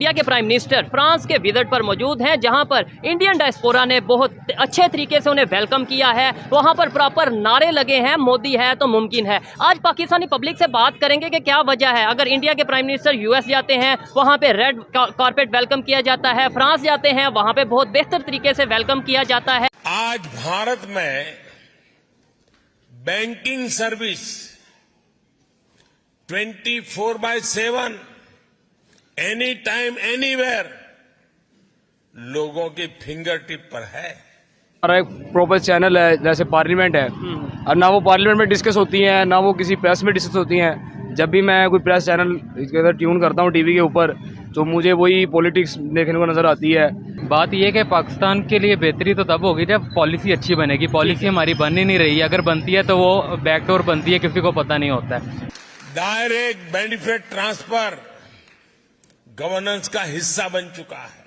India के prime minister France के visit पर मौजूद हैं, जहां पर इंडियन डायस्पोरा ने बहुत अच्छे तरीके से उन्हें वेलकम किया है। वहां पर प्रॉपर नारे लगे हैं, मोदी है तो मुमकिन है। आज पाकिस्तानी पब्लिक से बात करेंगे कि क्या वजह है। अगर इंडिया के प्राइम मिनिस्टर यूएस जाते हैं, वहां पे रेड कारपेट वेलकम किया जाता है, फ्रांस जाते हैं वहां पे बहुत बेहतर तरीके से वेलकम किया जाता है। आज भारत में banking service 24/7 any time anywhere लोगों की फिंगर टिप पर है। हमारा एक प्रॉपर चैनल है, जैसे पार्लियामेंट है, और ना वो पार्लियामेंट में डिस्कस होती हैं, ना वो किसी प्रेस में डिस्कस होती हैं। जब भी मैं कोई प्रेस चैनल इसके अंदर ट्यून करता हूँ टीवी के ऊपर, तो मुझे वही पॉलिटिक्स देखने को नज़र आती है। बात यह कि पाकिस्तान के लिए बेहतरी तो तब होगी जब पॉलिसी अच्छी बनेगी। पॉलिसी हमारी बन ही नहीं रही है। अगर बनती है तो वो बैकडोर बनती है, किसी को पता नहीं होता है। डायरेक्ट बेनिफिट ट्रांसफर गवर्नेंस का हिस्सा बन चुका है।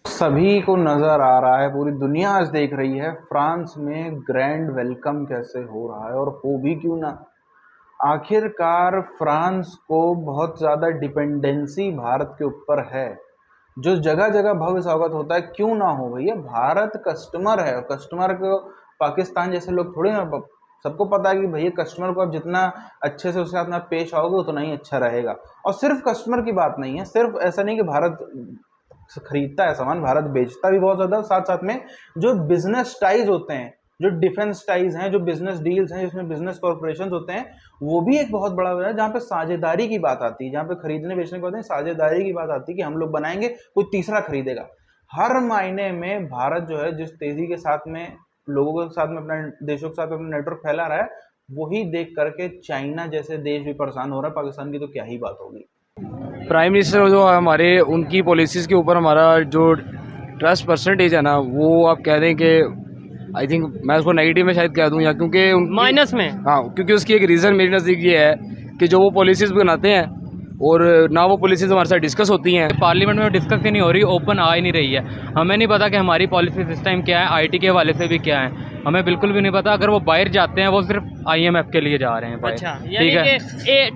सभी को नजर आ रहा है, पूरी दुनिया आज देख रही है फ्रांस में ग्रैंड वेलकम कैसे हो रहा है, और हो भी क्यों ना। आखिरकार फ्रांस को बहुत ज़्यादा डिपेंडेंसी भारत के ऊपर है, जो जगह जगह भव्य स्वागत होता है, क्यों ना हो भैया। भारत कस्टमर है, कस्टमर को पाकिस्तान जैसे लोग थोड़ी ना, सबको पता है कि भैया कस्टमर को आप जितना अच्छे से उसके साथ में पेश आओगे उतना ही अच्छा रहेगा। और सिर्फ कस्टमर की बात नहीं है, सिर्फ ऐसा नहीं कि भारत खरीदता है सामान, भारत बेचता भी बहुत ज़्यादा। साथ साथ में जो बिजनेस टाइज होते हैं, जो डिफेंस टाइज हैं, जो बिजनेस डील्स हैं, जिसमें बिजनेस कॉर्पोरेशन होते हैं, वो भी एक बहुत बड़ा है, जहाँ पे साझेदारी की बात आती है, जहाँ पे खरीदने बेचने की बात है, साझेदारी की बात आती है कि हम लोग बनाएंगे, कोई तीसरा खरीदेगा। हर मायने में भारत जो है जिस तेजी के साथ में लोगों के साथ में, अपने देशों के साथ अपना नेटवर्क फैला रहा है, वही देख करके चाइना जैसे देश भी परेशान हो रहा है। पाकिस्तान की तो क्या ही बात होगी। प्राइम मिनिस्टर जो हमारे, उनकी पॉलिसीज़ के ऊपर हमारा जो ट्रस्ट परसेंटेज है ना, वो आप कह दें कि आई थिंक मैं उसको नेगेटिव में शायद कह दूं, या क्योंकि माइनस में। हाँ, क्योंकि उसकी एक रीज़न मेरे नज़दीक ये है कि जो वो पॉलिसीज़ बनाते हैं और ना वो पॉलिसीज़ हमारे साथ डिस्कस होती हैं। पार्लियामेंट में डिस्कस ही नहीं हो रही, ओपन आ ही नहीं रही है। हमें नहीं पता कि हमारी पॉलिसी इस टाइम क्या है, आईटी के हवाले से भी क्या है, हमें बिल्कुल भी नहीं पता। अगर वो बाहर जाते हैं, वो सिर्फ IMF के लिए जा रहे हैं। अच्छा, ठीक है,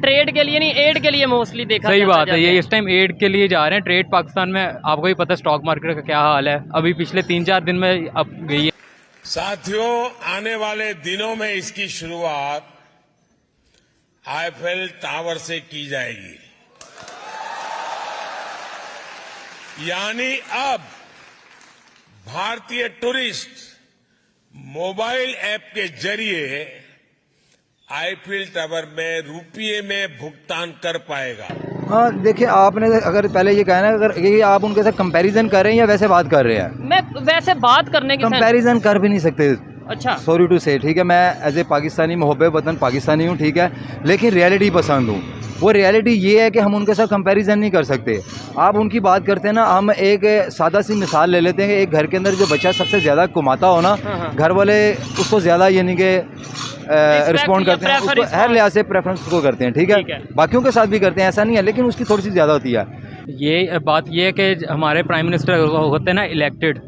ट्रेड के लिए नहीं, एड के लिए मोस्टली देखा। सही बात है, ये इस टाइम एड के लिए जा रहे हैं। ट्रेड पाकिस्तान में आपको ही पता है स्टॉक मार्केट का क्या हाल है, अभी पिछले 3-4 दिन में अब गई है। साथियों, आने वाले दिनों में इसकी शुरुआत आईफेल टावर से की जाएगी। यानी अब भारतीय टूरिस्ट मोबाइल ऐप के जरिए आईफेल टावर में रुपये में भुगतान कर पाएगा। हाँ, देखिए, आपने अगर पहले ये कहना है, अगर ये आप उनके साथ कंपैरिजन कर रहे हैं या वैसे बात कर रहे हैं? मैं वैसे बात करने के कंपैरिजन कर भी नहीं सकते। अच्छा, सॉरी टू से, ठीक है, मैं एज ए पाकिस्तानी, मोहब्बत वतन पाकिस्तानी हूँ, ठीक है, लेकिन रियलिटी पसंद हूँ। वो रियलिटी ये है कि हम उनके साथ कंपैरिजन नहीं कर सकते। आप उनकी बात करते हैं ना, हम एक सादा सी मिसाल ले लेते हैं कि एक घर के अंदर जो बच्चा सबसे ज़्यादा कमाता हो ना, घर वाले उसको ज़्यादा यानी कि रिस्पॉन्ड करते हैं, उसको हर लिहाज से प्रेफरेंस उसको करते हैं, ठीक है। बाकियों के साथ भी करते हैं, ऐसा नहीं है, लेकिन उसकी थोड़ी सी ज़्यादा होती है। ये बात ये है कि हमारे प्राइम मिनिस्टर होते हैं ना इलेक्टेड,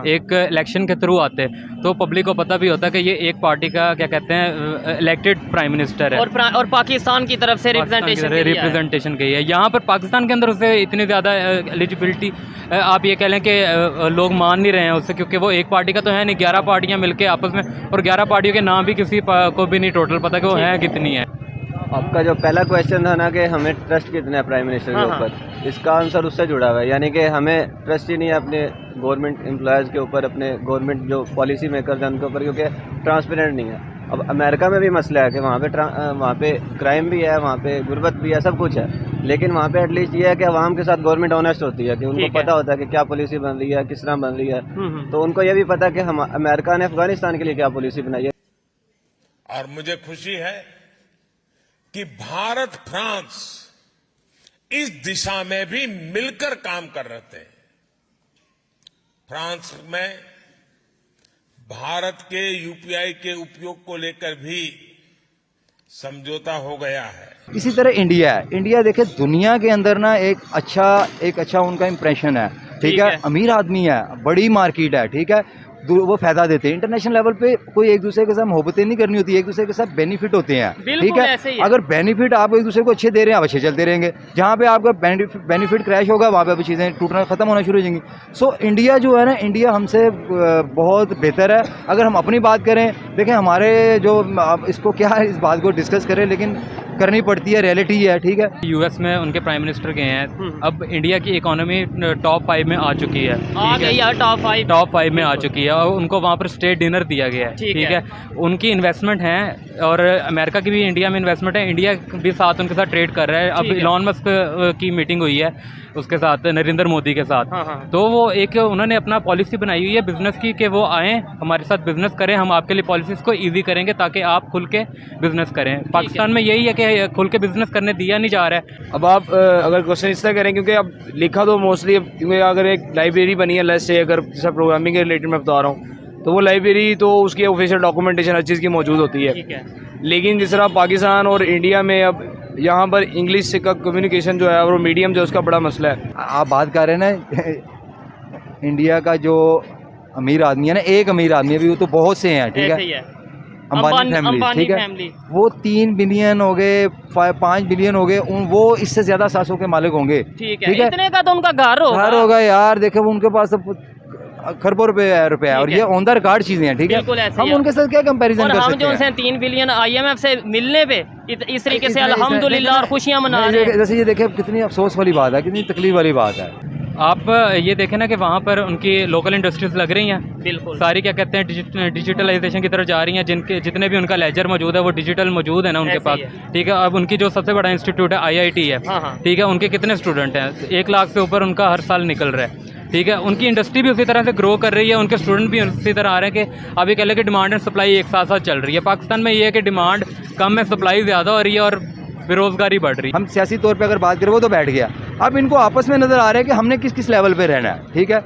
एक इलेक्शन के थ्रू आते हैं, तो पब्लिक को पता भी होता है कि ये एक पार्टी का क्या कहते हैं इलेक्टेड प्राइम मिनिस्टर है, और पाकिस्तान की तरफ से रिप्रेजेंटेशन की है। यहाँ पर पाकिस्तान के अंदर उसे इतनी ज़्यादा एलिजिबिलिटी आप ये कह लें कि लोग मान नहीं रहे हैं उससे, क्योंकि वो एक पार्टी का तो है नहीं, 11 पार्टियाँ मिलकर आपस में, और 11 पार्टियों के नाम भी किसी को भी नहीं टोटल पता कि वो हैं कितनी है। आपका जो पहला क्वेश्चन था ना कि हमें ट्रस्ट कितना है प्राइम मिनिस्टर के ऊपर, इसका आंसर उससे जुड़ा हुआ है। यानी कि हमें ट्रस्ट ही नहीं है अपने गवर्नमेंट एम्प्लॉयज़ के ऊपर, अपने गवर्नमेंट जो पॉलिसी मेकर्स हैं उनके ऊपर, क्योंकि ट्रांसपेरेंट नहीं है। अब अमेरिका में भी मसला है कि वहाँ पे क्राइम भी है, वहाँ पे गुर्बत भी है, सब कुछ है, लेकिन वहाँ पे एटलीस्ट ये है कि अवाम के साथ गवर्नमेंट ऑनेस्ट होती है, कि उनको पता होता है कि क्या पॉलिसी बन रही है, किस तरह बन रही है। तो उनको ये भी पता है कि हम अमेरिका ने अफगानिस्तान के लिए क्या पॉलिसी बनाई है। और मुझे खुशी है कि भारत फ्रांस इस दिशा में भी मिलकर काम कर रहे थे। फ्रांस में भारत के यूपीआई के उपयोग को लेकर भी समझौता हो गया है। इसी तरह इंडिया है। इंडिया देखिए, दुनिया के अंदर ना एक अच्छा उनका इम्प्रेशन है, ठीक है, अमीर आदमी है, बड़ी मार्केट है, ठीक है, वो फ़ायदा देते हैं। इंटरनेशनल लेवल पे कोई एक दूसरे के साथ मोहब्बतें नहीं करनी होती, एक दूसरे के साथ बेनिफिट होते हैं, ठीक है। ऐसे ही है। अगर बेनिफिट आप एक दूसरे को अच्छे दे रहे हैं, आप अच्छे चलते रहेंगे। जहाँ पे आपका बेनिफिट क्रैश होगा, वहाँ पे अब चीज़ें टूटना ख़त्म होना शुरू हो जाएंगी। सो इंडिया जो है ना, इंडिया हमसे बहुत बेहतर है। अगर हम अपनी बात करें, देखें हमारे जो, अब इसको क्या है, इस बात को डिस्कस करें, लेकिन करनी पड़ती है, रियलिटी है, ठीक है। यूएस में उनके प्राइम मिनिस्टर गए हैं, अब इंडिया की इकोनॉमी टॉप 5 में आ चुकी है, आ गई है टॉप 5 में आ चुकी है, और उनको वहाँ पर स्टेट डिनर दिया गया है, ठीक है। उनकी इन्वेस्टमेंट है, और अमेरिका की भी इंडिया में इन्वेस्टमेंट है, इंडिया भी साथ उनके साथ ट्रेड कर रहा है। अब इलॉन मस्क की मीटिंग हुई है उसके साथ, नरेंद्र मोदी के साथ। तो वो एक उन्होंने अपना पॉलिसी बनाई हुई है बिज़नेस की, कि वो आएँ हमारे साथ बिज़नेस करें, हम आपके लिए पॉलिसीज़ को ईजी करेंगे ताकि आप खुल के बिज़नेस करें। पाकिस्तान में यही है कि खुल के बिज़नेस करने दिया नहीं जा रहा है। अब आप अगर क्वेश्चन इस तरह करें, क्योंकि अब लिखा तो मोस्टली, क्योंकि अगर एक लाइब्रेरी बनी है, लेट्स से अगर जैसा प्रोग्रामिंग के रिलेटेड मैं बता रहा हूँ, तो वो लाइब्रेरी तो उसकी ऑफिशियल डॉक्यूमेंटेशन हर चीज़ की मौजूद होती है। लेकिन जिस तरह पाकिस्तान और इंडिया में अब यहाँ पर इंग्लिश का कम्युनिकेशन जो है और मीडियम जो है, उसका बड़ा मसला है। आप बात कर रहे हैं ना इंडिया का जो अमीर आदमी है ना, एक अमीर आदमी है, अभी वो तो बहुत से हैं, ठीक है, अंबानी फैमिली, ठीक है, वो 3 बिलियन हो गए, 5 बिलियन हो गए, वो इससे ज़्यादा सासों के मालिक होंगे, ठीक है। इतने का तो उनका घर होगा यार। देखो उनके पास तो खरबों रुपया है, और ये ऑन द रिकॉर्ड चीजें हैं, ठीक है। हम उनके साथ क्या कंपैरिजन कर सकते हैं। हम जो 3 बिलियन IMF से मिलने पे इस तरीके से अल्हम्दुलिल्लाह और खुशियां मना रहे हैं। जैसे ये देखें, कितनी अफसोस वाली बात है, कितनी तकलीफ वाली बात है। आप ये देखें ना कि वहाँ पर उनकी लोकल इंडस्ट्रीज लग रही हैं, बिल्कुल सारी, क्या कहते हैं, डिजिटलाइजेशन की तरफ जा रही हैं। जिनके जितने भी उनका लेजर मौजूद है वो डिजिटल मौजूद है ना उनके पास, ठीक है। अब उनकी जो सबसे बड़ा इंस्टीट्यूट है IIT है, ठीक है, उनके कितने स्टूडेंट हैं, 1 लाख से ऊपर उनका हर साल निकल रहा है, ठीक है। उनकी इंडस्ट्री भी उसी तरह से ग्रो कर रही है, उनके स्टूडेंट भी उसी तरह आ रहे हैं कि अभी कह लें कि डिमांड एंड सप्लाई एक साथ साथ चल रही है। पाकिस्तान में ये है कि डिमांड कम है, सप्लाई ज़्यादा हो रही है, और बेरोज़गारी बढ़ रही है। हम सियासी तौर पे अगर बात करें, वो तो बैठ गया। अब इनको आपस में नज़र आ रहा है कि हमने किस किस लेवल पे रहना है, ठीक है।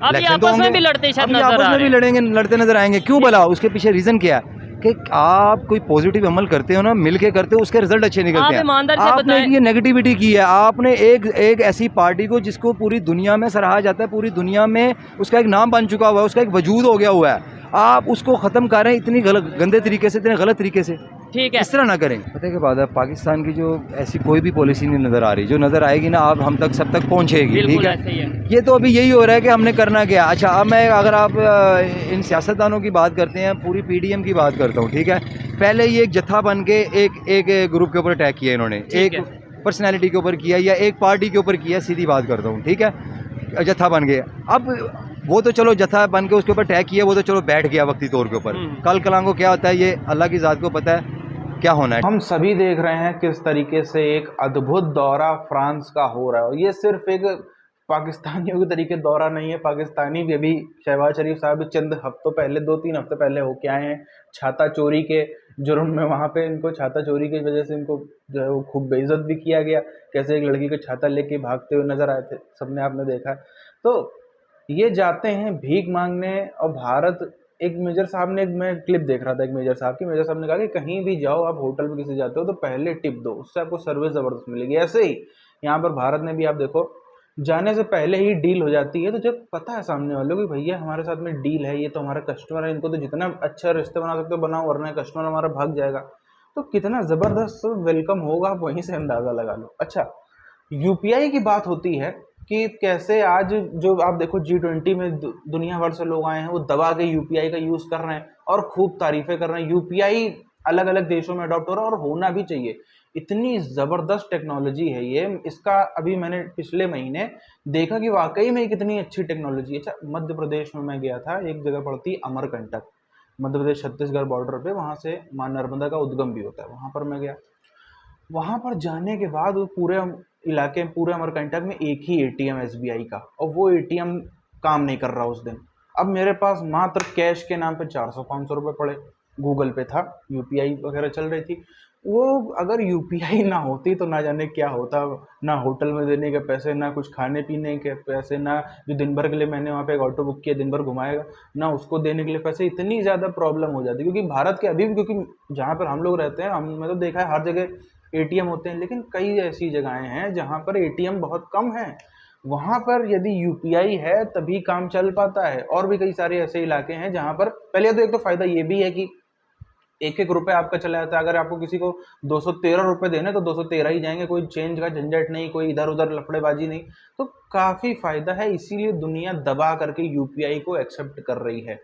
अभी आपस में भी लड़ते शायद नजर आ रहे हैं, आपस में भी लड़ेंगे, लड़ते नजर आएंगे। क्यों भला? उसके पीछे रीज़न क्या है कि आप कोई पॉजिटिव अमल करते हो ना, मिल के करते हो, उसके रिजल्ट अच्छे निकलते हैं। आपने ये नेगेटिविटी की है, आपने एक ऐसी पार्टी को जिसको पूरी दुनिया में सराहा जाता है, पूरी दुनिया में उसका एक नाम बन चुका हुआ है, उसका एक वजूद हो गया हुआ है, आप उसको ख़त्म कर रहे हैं इतनी गंदे तरीके से, इतने गलत तरीके से, ठीक है। इस तरह ना करें। पता के बाद पाकिस्तान की जो ऐसी कोई भी पॉलिसी नहीं नज़र आ रही, जो नज़र आएगी ना आप हम तक सब तक पहुँचेगी, ठीक है। ये तो अभी यही हो रहा है कि हमने करना क्या। अच्छा, अब मैं अगर आप इन सियासतदानों की बात करते हैं, पूरी PDM की बात करता हूँ, ठीक है। पहले ये एक जत्था बन के एक ग्रुप के ऊपर अटैक किया इन्होंने, एक पर्सनैलिटी के ऊपर किया या एक पार्टी के ऊपर किया, सीधी बात करता हूँ, ठीक है। जत्था बन गया, अब वो तो चलो जत्था बन के उसके ऊपर अटैक किया, वो तो चलो बैठ गया वक्ती तौर के ऊपर। कल कलांगो क्या होता है, ये अल्लाह की ज़ात को पता है क्या होना है। हम सभी देख रहे हैं किस तरीके से एक अद्भुत दौरा फ्रांस का हो रहा है, और ये सिर्फ एक पाकिस्तानियों के तरीके दौरा नहीं है। पाकिस्तानी भी अभी शहबाज शरीफ साहब चंद हफ्तों पहले, 2-3 हफ्ते पहले होके आए हैं छाता चोरी के जुर्म में। वहाँ पे इनको छाता चोरी की वजह से इनको जो है वो खूब बेइज्जत भी किया गया। कैसे एक लड़की को छाता लेके भागते हुए नजर आए थे, सबने आपने देखा। तो ये जाते हैं भीख मांगने, और भारत, एक मेजर साहब ने, मैं क्लिप देख रहा था एक मेजर साहब की, मेजर साहब ने कहा कि कहीं भी जाओ आप, होटल में किसी जाते हो तो पहले टिप दो, उससे आपको सर्विस ज़बरदस्त मिलेगी। ऐसे ही यहाँ पर भारत ने भी, आप देखो, जाने से पहले ही डील हो जाती है। तो जब पता है सामने वालों कि भैया हमारे साथ में डील है, ये तो हमारा कस्टमर है, इनको तो जितना अच्छा रिश्ते बना सकते हो बनाओ, वरना कस्टमर हमारा भाग जाएगा, तो कितना ज़बरदस्त वेलकम होगा, आप वहीं से अंदाज़ा लगा लो। अच्छा, UPI की बात होती है कि कैसे आज जो आप देखो G20 में दुनिया भर से लोग आए हैं, वो दबा के UPI का यूज़ कर रहे हैं और खूब तारीफ़ें कर रहे हैं। UPI अलग अलग देशों में अडॉप्ट हो रहा है, और होना भी चाहिए। इतनी ज़बरदस्त टेक्नोलॉजी है ये, इसका अभी मैंने पिछले महीने देखा कि वाकई में कितनी अच्छी टेक्नोलॉजी है। अच्छा, मध्य प्रदेश में मैं गया था, एक जगह पड़ती अमरकंटक, मध्य प्रदेश छत्तीसगढ़ बॉर्डर पे, वहाँ से माँ नर्मदा का उद्गम भी होता है, वहाँ पर मैं गया। वहाँ पर जाने के बाद पूरे इलाके में, पूरे अमरकंटक में एक ही ATM SBI का, और वो ATM काम नहीं कर रहा उस दिन। अब मेरे पास मात्र कैश के नाम पे 400-500 रुपये पड़े, गूगल पे था, UPI वगैरह चल रही थी। वो अगर UPI ना होती तो ना जाने क्या होता, ना होटल में देने के पैसे, ना कुछ खाने पीने के पैसे, ना जो दिन भर के लिए मैंने वहाँ पे एक ऑटो बुक किया, दिन भर घुमाएगा, ना उसको देने के लिए पैसे। इतनी ज़्यादा प्रॉब्लम हो जाती है, क्योंकि भारत के अभी भी, क्योंकि जहाँ पर हम लोग रहते हैं, मैं तो देखा है हर जगह ATM होते हैं, लेकिन कई ऐसी जगहें हैं जहाँ पर ATM बहुत कम है। वहां पर यदि यूपीआई है तभी काम चल पाता है। और भी कई सारे ऐसे इलाके हैं जहां पर पहले तो एक तो फायदा ये भी है कि एक एक रुपए आपका चला जाता है। अगर आपको किसी को 213 रुपए देने तो 213 ही जाएंगे, कोई चेंज का झंझट नहीं, कोई इधर उधर लफड़ेबाजी नहीं। तो काफी फायदा है, इसीलिए दुनिया दबा करके यूपीआई को एक्सेप्ट कर रही है।